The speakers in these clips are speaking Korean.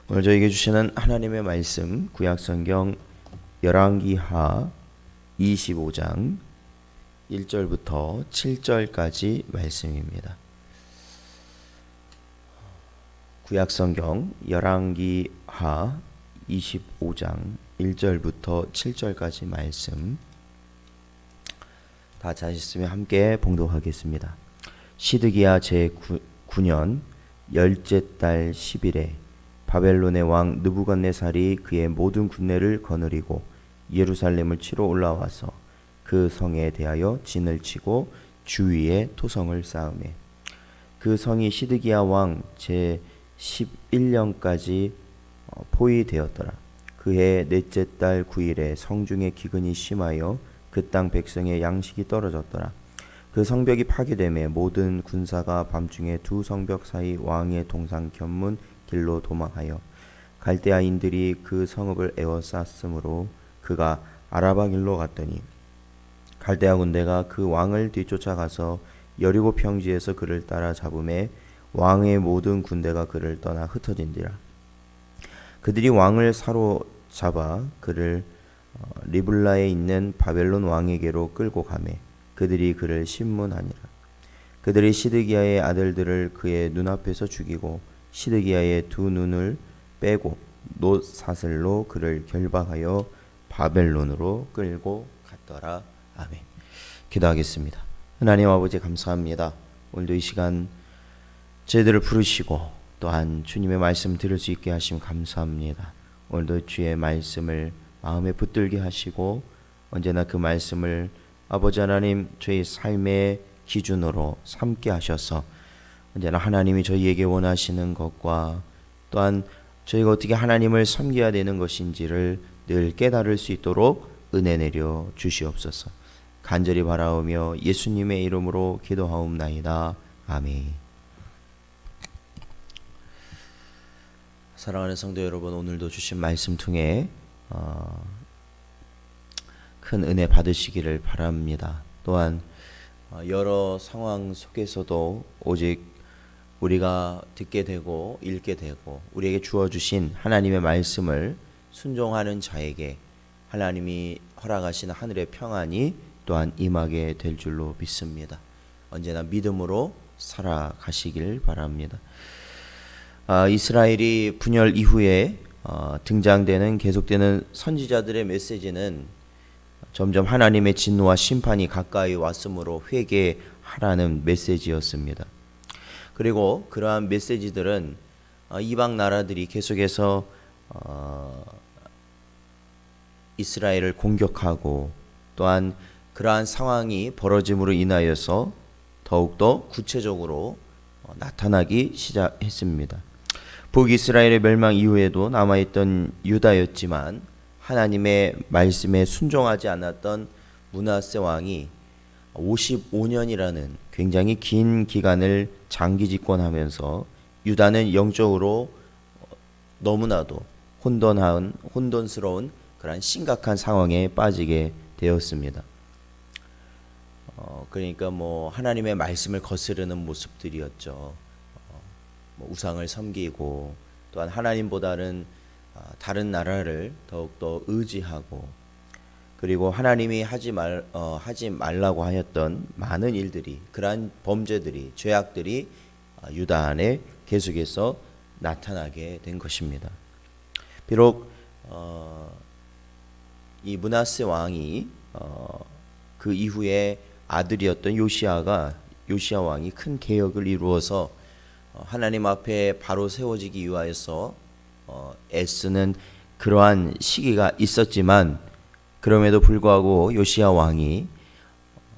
오늘 저에게 주시는 하나님의 말씀 구약성경 열왕기하 25장 1절부터 7절까지 말씀입니다. 구약성경 열왕기하 25장 1절부터 7절까지 말씀 다 찾으셨으면 함께 봉독하겠습니다. 시드기야 제9년 열째 달 10일에 바벨론의 왕 느부갓네살이 그의 모든 군대를 거느리고 예루살렘을 치러 올라와서 그 성에 대하여 진을 치고 주위에 토성을 쌓으매 그 성이 시드기야 왕 제11년까지 포위되었더라. 그해 넷째 달 9일에 성중에 기근이 심하여 그 땅 백성의 양식이 떨어졌더라. 그 성벽이 파괴되매 모든 군사가 밤중에 두 성벽 사이 왕의 동상 견문 길로 도망하여 갈대아인들이 그 성읍을 에워쌌으므로 그가 아라바 길로 갔더니 갈대아 군대가 그 왕을 뒤쫓아가서 여리고 평지에서 그를 따라 잡음에 왕의 모든 군대가 그를 떠나 흩어진지라. 그들이 왕을 사로잡아 그를 리블라에 있는 바벨론 왕에게로 끌고 가매 그들이 그를 신문하니라. 그들이 시드기야의 아들들을 그의 눈앞에서 죽이고 시드기야의 두 눈을 빼고 놋사슬로 그를 결박하여 바벨론으로 끌고 갔더라. 아멘. 기도하겠습니다. 하나님 아버지 감사합니다. 오늘도 이 시간 저희들을 부르시고 또한 주님의 말씀 들을 수 있게 하시면 감사합니다. 오늘도 주의 말씀을 마음에 붙들게 하시고 언제나 그 말씀을 아버지 하나님 저희 삶의 기준으로 삼게 하셔서 언제나 하나님이 저희에게 원하시는 것과 또한 저희가 어떻게 하나님을 섬겨야 되는 것인지를 늘 깨달을 수 있도록 은혜 내려 주시옵소서. 간절히 바라오며 예수님의 이름으로 기도하옵나이다. 아멘. 사랑하는 성도 여러분, 오늘도 주신 말씀 통해 큰 은혜 받으시기를 바랍니다. 또한 여러 상황 속에서도 오직 우리가 듣게 되고 읽게 되고 우리에게 주어주신 하나님의 말씀을 순종하는 자에게 하나님이 허락하신 하늘의 평안이 또한 임하게 될 줄로 믿습니다. 언제나 믿음으로 살아가시길 바랍니다. 이스라엘이 분열 이후에 등장되는 계속되는 선지자들의 메시지는 점점 하나님의 진노와 심판이 가까이 왔으므로 회개하라는 메시지였습니다. 그리고 그러한 메시지들은 이방 나라들이 계속해서 이스라엘을 공격하고 또한 그러한 상황이 벌어짐으로 인하여서 더욱더 구체적으로 나타나기 시작했습니다. 북이스라엘의 멸망 이후에도 남아있던 유다였지만 하나님의 말씀에 순종하지 않았던 므낫세 왕이 55년이라는 굉장히 긴 기간을 장기 집권하면서 유다는 영적으로 너무나도 혼돈스러운 그런 심각한 상황에 빠지게 되었습니다. 그러니까 하나님의 말씀을 거스르는 모습들이었죠. 우상을 섬기고 또한 하나님보다는 다른 나라를 더욱더 의지하고 그리고 하나님이 하지 말라고 하였던 많은 일들이 그러한 범죄들이 죄악들이 유다 안에 계속해서 나타나게 된 것입니다. 비록 이 므낫세 왕이 그 이후에 아들이었던 요시야 왕이 큰 개혁을 이루어서 하나님 앞에 바로 세워지기 위하여서 애쓰는 그러한 시기가 있었지만 그럼에도 불구하고 요시야 왕이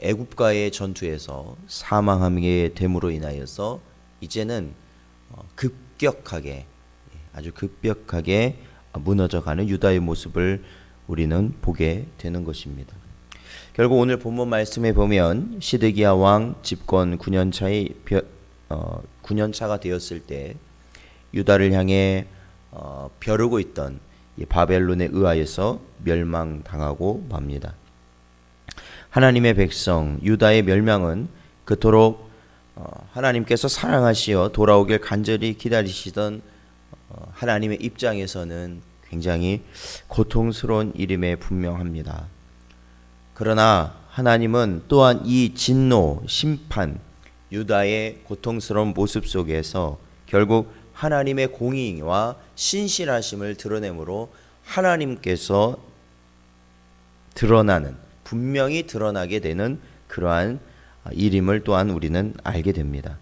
애굽과의 전투에서 사망하게 됨으로 인하여서 이제는 아주 급격하게 무너져가는 유다의 모습을 우리는 보게 되는 것입니다. 결국 오늘 본문 말씀에 보면 시드기야 왕 집권 9년차가 되었을 때 유다를 향해 벼르고 있던 이 바벨론에 의하여서 멸망당하고 맙니다. 하나님의 백성 유다의 멸망은 그토록 하나님께서 사랑하시어 돌아오길 간절히 기다리시던 하나님의 입장에서는 굉장히 고통스러운 일임에 분명합니다. 그러나 하나님은 또한 이 진노, 심판, 유다의 고통스러운 모습 속에서 결국 하나님의 공의와 신실하심을 드러내므로 하나님께서 드러나는, 분명히 드러나게 되는 그러한 일임을 또한 우리는 알게 됩니다.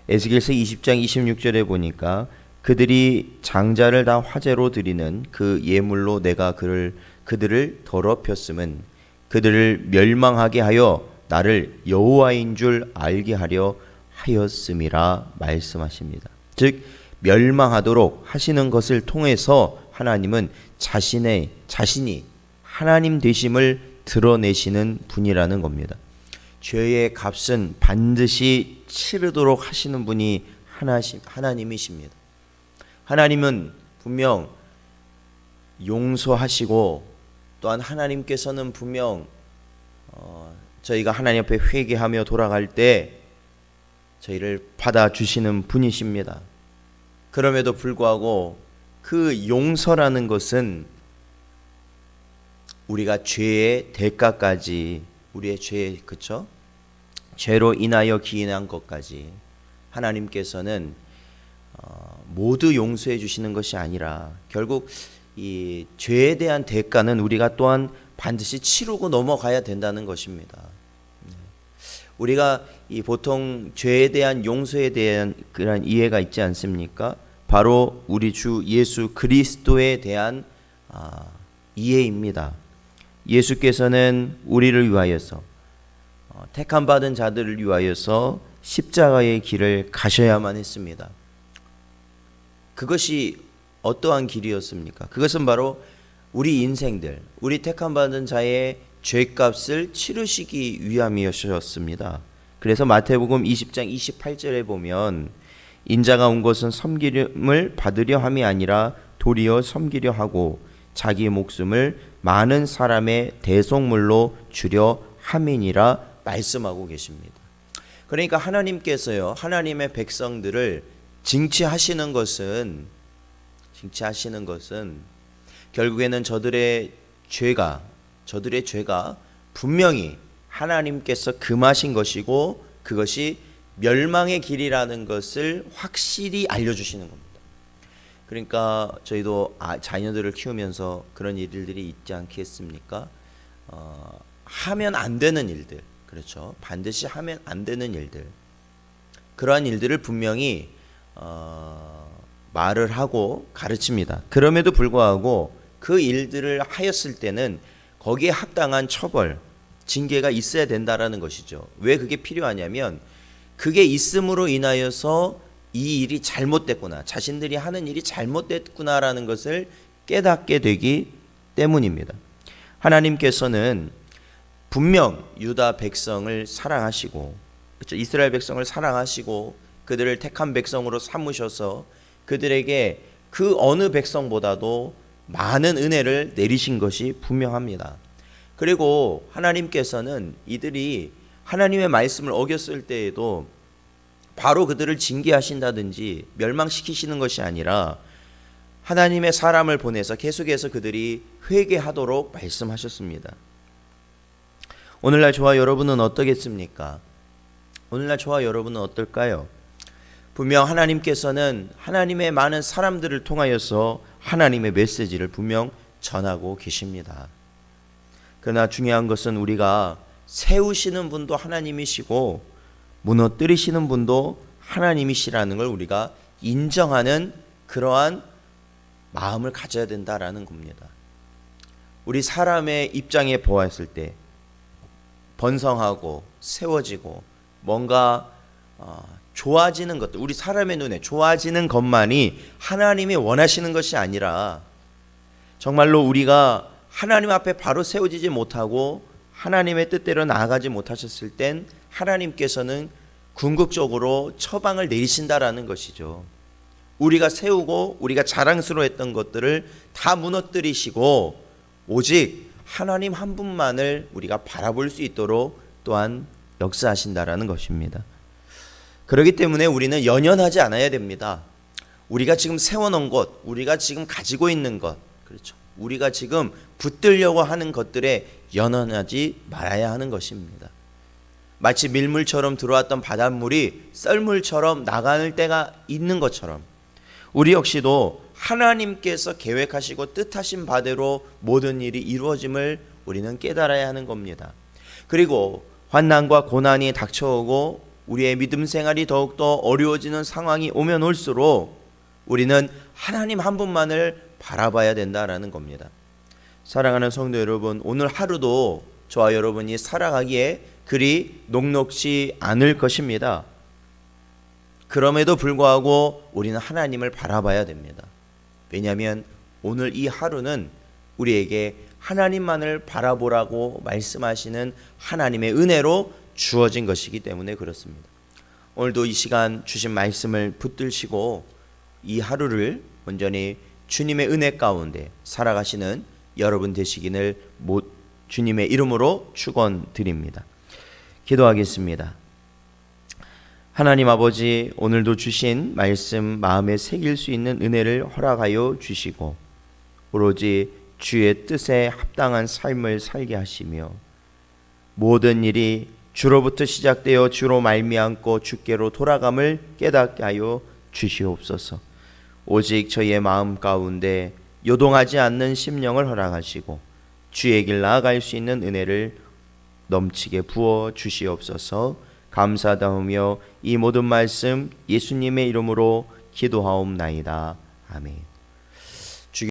에스겔서 20장 26절에 보니까 그들이 장자를 다 화제로 드리는 그 예물로 내가 그들을 더럽혔음은 그들을 멸망하게 하여 나를 여호와인 줄 알게 하려 하였음이라 말씀하십니다. 즉 멸망하도록 하시는 것을 통해서 하나님은 자신이 하나님 되심을 드러내시는 분이라는 겁니다. 죄의 값은 반드시 치르도록 하시는 분이 하나님이십니다. 하나님은 분명 용서하시고 또한 하나님께서는 분명 저희가 하나님 앞에 회개하며 돌아갈 때 저희를 받아주시는 분이십니다. 그럼에도 불구하고 그 용서라는 것은 우리가 죄의 대가까지 우리의 죄로 인하여 기인한 것까지 하나님께서는 모두 용서해 주시는 것이 아니라 결국 이 죄에 대한 대가는 우리가 또한 반드시 치르고 넘어가야 된다는 것입니다. 우리가 이 보통 죄에 대한 용서에 대한 그런 이해가 있지 않습니까? 바로 우리 주 예수 그리스도에 대한 이해입니다. 예수께서는 우리를 위하여서 택함 받은 자들을 위하여서 십자가의 길을 가셔야만 했습니다. 그것이 어떠한 길이었습니까? 그것은 바로 우리 인생들, 우리 택함 받은 자의 죄값을 치르시기 위함이었습니다. 그래서 마태복음 20장 28절에 보면 인자가 온 것은 섬기름을 받으려 함이 아니라 도리어 섬기려 하고 자기 목숨을 많은 사람의 대속물로 주려 함이니라 말씀하고 계십니다. 그러니까 하나님께서요, 하나님의 백성들을 징치하시는 것은 결국에는 저들의 죄가 분명히 하나님께서 금하신 것이고 그것이 멸망의 길이라는 것을 확실히 알려주시는 겁니다. 그러니까 저희도 자녀들을 키우면서 그런 일들이 있지 않겠습니까? 하면 안 되는 일들, 그렇죠? 반드시 하면 안 되는 일들, 그러한 일들을 분명히 말을 하고 가르칩니다. 그럼에도 불구하고 그 일들을 하였을 때는 거기에 합당한 처벌, 징계가 있어야 된다라는 것이죠. 왜 그게 필요하냐면 그게 있음으로 인하여서 이 일이 잘못됐구나, 자신들이 하는 일이 잘못됐구나라는 것을 깨닫게 되기 때문입니다. 하나님께서는 분명 유다 백성을 사랑하시고, 그렇죠? 이스라엘 백성을 사랑하시고 그들을 택한 백성으로 삼으셔서 그들에게 그 어느 백성보다도 많은 은혜를 내리신 것이 분명합니다. 그리고 하나님께서는 이들이 하나님의 말씀을 어겼을 때에도 바로 그들을 징계하신다든지 멸망시키시는 것이 아니라 하나님의 사람을 보내서 계속해서 그들이 회개하도록 말씀하셨습니다. 오늘날 저와 여러분은 어떠겠습니까? 오늘날 저와 여러분은 어떨까요? 분명 하나님께서는 하나님의 많은 사람들을 통하여서 하나님의 메시지를 분명 전하고 계십니다. 그러나 중요한 것은 우리가 세우시는 분도 하나님이시고 무너뜨리시는 분도 하나님이시라는 걸 우리가 인정하는 그러한 마음을 가져야 된다라는 겁니다. 우리 사람의 입장에 보았을 때 번성하고 세워지고 뭔가 좋아지는 것들, 우리 사람의 눈에 좋아지는 것만이 하나님이 원하시는 것이 아니라 정말로 우리가 하나님 앞에 바로 세워지지 못하고 하나님의 뜻대로 나아가지 못하셨을 땐 하나님께서는 궁극적으로 처방을 내리신다라는 것이죠. 우리가 세우고 우리가 자랑스러워했던 것들을 다 무너뜨리시고 오직 하나님 한 분만을 우리가 바라볼 수 있도록 또한 역사하신다라는 것입니다. 그렇기 때문에 우리는 연연하지 않아야 됩니다. 우리가 지금 세워놓은 것, 우리가 지금 가지고 있는 것, 그렇죠. 우리가 지금 붙들려고 하는 것들에 연연하지 말아야 하는 것입니다. 마치 밀물처럼 들어왔던 바닷물이 썰물처럼 나가는 때가 있는 것처럼 우리 역시도 하나님께서 계획하시고 뜻하신 바대로 모든 일이 이루어짐을 우리는 깨달아야 하는 겁니다. 그리고 환난과 고난이 닥쳐오고 우리의 믿음 생활이 더욱더 어려워지는 상황이 오면 올수록 우리는 하나님 한 분만을 바라봐야 된다라는 겁니다. 사랑하는 성도 여러분, 오늘 하루도 저와 여러분이 살아가기에 그리 녹록지 않을 것입니다. 그럼에도 불구하고 우리는 하나님을 바라봐야 됩니다. 왜냐하면 오늘 이 하루는 우리에게 하나님만을 바라보라고 말씀하시는 하나님의 은혜로 주어진 것이기 때문에 그렇습니다. 오늘도 이 시간 주신 말씀을 붙들시고 이 하루를 온전히 주님의 은혜 가운데 살아가시는 여러분 되시기를 주님의 이름으로 축원드립니다. 기도하겠습니다. 하나님 아버지, 오늘도 주신 말씀 마음에 새길 수 있는 은혜를 허락하여 주시고 오로지 주의 뜻에 합당한 삶을 살게 하시며 모든 일이 주로부터 시작되어 주로 말미암고 주께로 돌아감을 깨닫게 하여 주시옵소서. 오직 저희의 마음 가운데 요동하지 않는 심령을 허락하시고 주의 길 나아갈 수 있는 은혜를 넘치게 부어 주시옵소서. 감사드리며 이 모든 말씀 예수님의 이름으로 기도하옵나이다. 아멘.